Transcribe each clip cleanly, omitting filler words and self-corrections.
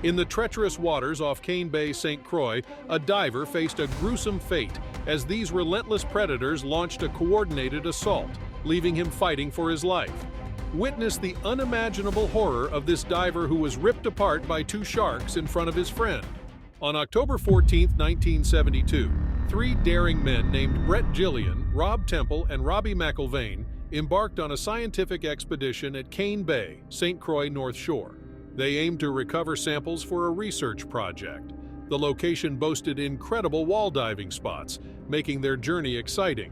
In the treacherous waters off Cane Bay, St. Croix, a diver faced a gruesome fate as these relentless predators launched a coordinated assault, leaving him fighting for his life. Witness the unimaginable horror of this diver who was ripped apart by two sharks in front of his friend. On October 14, 1972, three daring men named Brett Gillian, Rob Temple, and Robbie McIlvane embarked on a scientific expedition at Cane Bay, St. Croix North Shore. They aimed to recover samples for a research project. The location boasted incredible wall diving spots, making their journey exciting.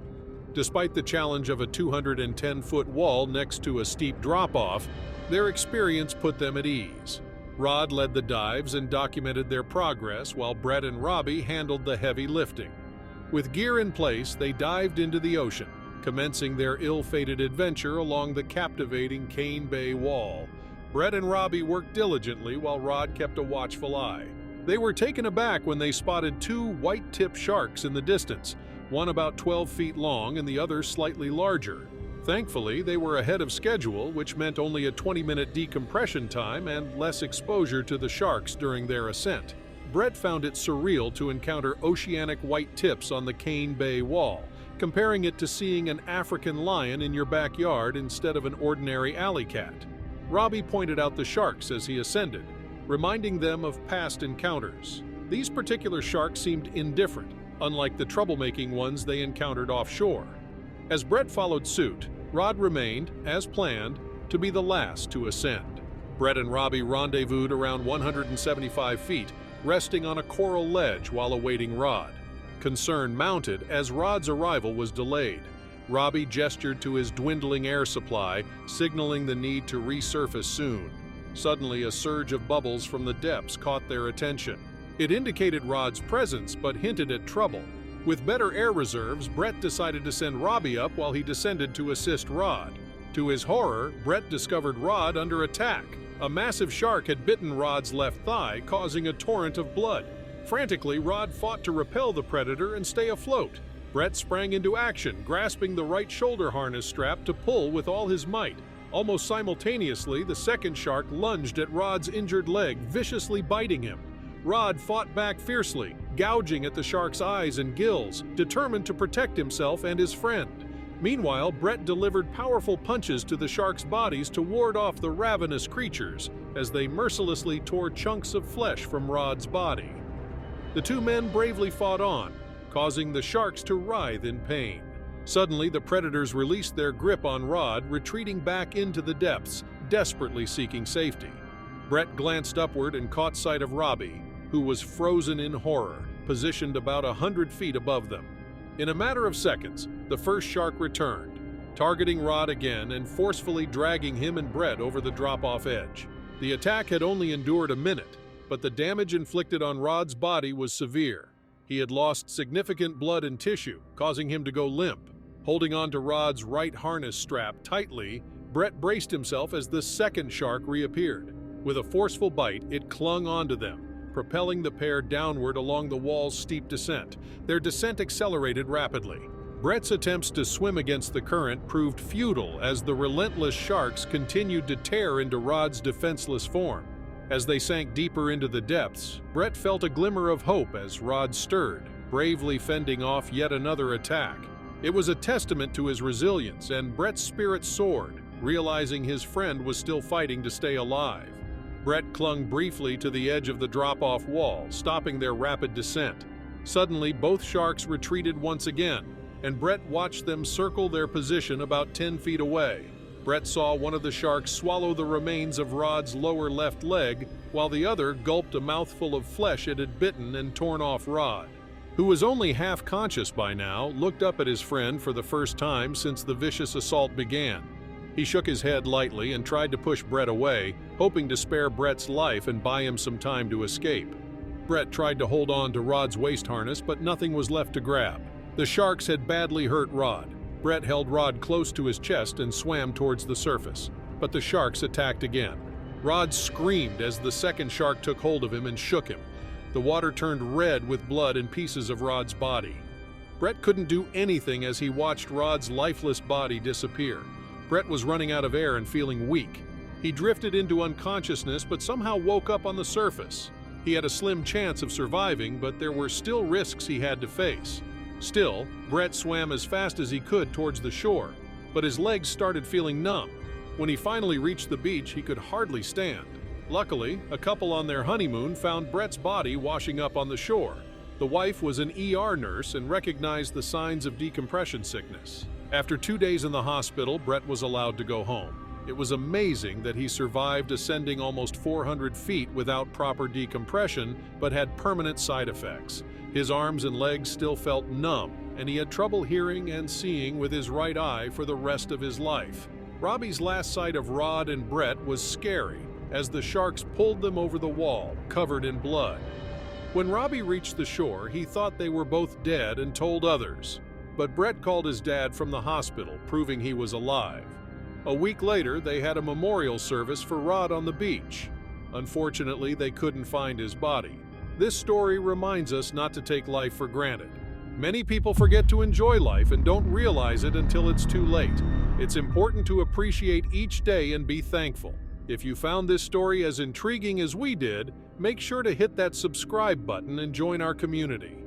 Despite the challenge of a 210-foot wall next to a steep drop-off, their experience put them at ease. Rod led the dives and documented their progress, while Brett and Robbie handled the heavy lifting. With gear in place, they dived into the ocean, commencing their ill-fated adventure along the captivating Cane Bay Wall. Brett and Robbie worked diligently while Rod kept a watchful eye. They were taken aback when they spotted two white-tipped sharks in the distance, one about 12 feet long and the other slightly larger. Thankfully, they were ahead of schedule, which meant only a 20-minute decompression time and less exposure to the sharks during their ascent. Brett found it surreal to encounter oceanic white tips on the Cane Bay Wall, comparing it to seeing an African lion in your backyard instead of an ordinary alley cat. Robbie pointed out the sharks as he ascended, reminding them of past encounters. These particular sharks seemed indifferent, unlike the troublemaking ones they encountered offshore. As Brett followed suit, Rod remained, as planned, to be the last to ascend. Brett and Robbie rendezvoused around 175 feet, resting on a coral ledge while awaiting Rod. Concern mounted as Rod's arrival was delayed. Robbie gestured to his dwindling air supply, signaling the need to resurface soon. Suddenly, a surge of bubbles from the depths caught their attention. It indicated Rod's presence, but hinted at trouble. With better air reserves, Brett decided to send Robbie up while he descended to assist Rod. To his horror, Brett discovered Rod under attack. A massive shark had bitten Rod's left thigh, causing a torrent of blood. Frantically, Rod fought to repel the predator and stay afloat. Brett sprang into action, grasping the right shoulder harness strap to pull with all his might. Almost simultaneously, the second shark lunged at Rod's injured leg, viciously biting him. Rod fought back fiercely, gouging at the shark's eyes and gills, determined to protect himself and his friend. Meanwhile, Brett delivered powerful punches to the sharks' bodies to ward off the ravenous creatures as they mercilessly tore chunks of flesh from Rod's body. The two men bravely fought on, causing the sharks to writhe in pain. Suddenly, the predators released their grip on Rod, retreating back into the depths, desperately seeking safety. Brett glanced upward and caught sight of Robbie, who was frozen in horror, positioned about 100 feet above them. In a matter of seconds, the first shark returned, targeting Rod again and forcefully dragging him and Brett over the drop-off edge. The attack had only endured a minute, but the damage inflicted on Rod's body was severe. He had lost significant blood and tissue, causing him to go limp. Holding on to Rod's right harness strap tightly, Brett braced himself as the second shark reappeared. With a forceful bite, it clung onto them, propelling the pair downward along the wall's steep descent. Their descent accelerated rapidly. Brett's attempts to swim against the current proved futile as the relentless sharks continued to tear into Rod's defenseless form. As they sank deeper into the depths, Brett felt a glimmer of hope as Rod stirred, bravely fending off yet another attack. It was a testament to his resilience, and Brett's spirit soared, realizing his friend was still fighting to stay alive. Brett clung briefly to the edge of the drop-off wall, stopping their rapid descent. Suddenly, both sharks retreated once again, and Brett watched them circle their position about 10 feet away. Brett saw one of the sharks swallow the remains of Rod's lower left leg, while the other gulped a mouthful of flesh it had bitten and torn off Rod, who was only half conscious by now, looked up at his friend for the first time since the vicious assault began. He shook his head lightly and tried to push Brett away, hoping to spare Brett's life and buy him some time to escape. Brett tried to hold on to Rod's waist harness, but nothing was left to grab. The sharks had badly hurt Rod. Brett held Rod close to his chest and swam towards the surface, but the sharks attacked again. Rod screamed as the second shark took hold of him and shook him. The water turned red with blood and pieces of Rod's body. Brett couldn't do anything as he watched Rod's lifeless body disappear. Brett was running out of air and feeling weak. He drifted into unconsciousness but somehow woke up on the surface. He had a slim chance of surviving, but there were still risks he had to face. Still, Brett swam as fast as he could towards the shore, but his legs started feeling numb. When he finally reached the beach, he could hardly stand. Luckily, a couple on their honeymoon found Brett's body washing up on the shore. The wife was an ER nurse and recognized the signs of decompression sickness. After 2 days in the hospital, Brett was allowed to go home. It was amazing that he survived ascending almost 400 feet without proper decompression, but had permanent side effects. His arms and legs still felt numb, and he had trouble hearing and seeing with his right eye for the rest of his life. Robbie's last sight of Rod and Brett was scary, as the sharks pulled them over the wall, covered in blood. When Robbie reached the shore, he thought they were both dead and told others. But Brett called his dad from the hospital, proving he was alive. A week later, they had a memorial service for Rod on the beach. Unfortunately, they couldn't find his body. This story reminds us not to take life for granted. Many people forget to enjoy life and don't realize it until it's too late. It's important to appreciate each day and be thankful. If you found this story as intriguing as we did, make sure to hit that subscribe button and join our community.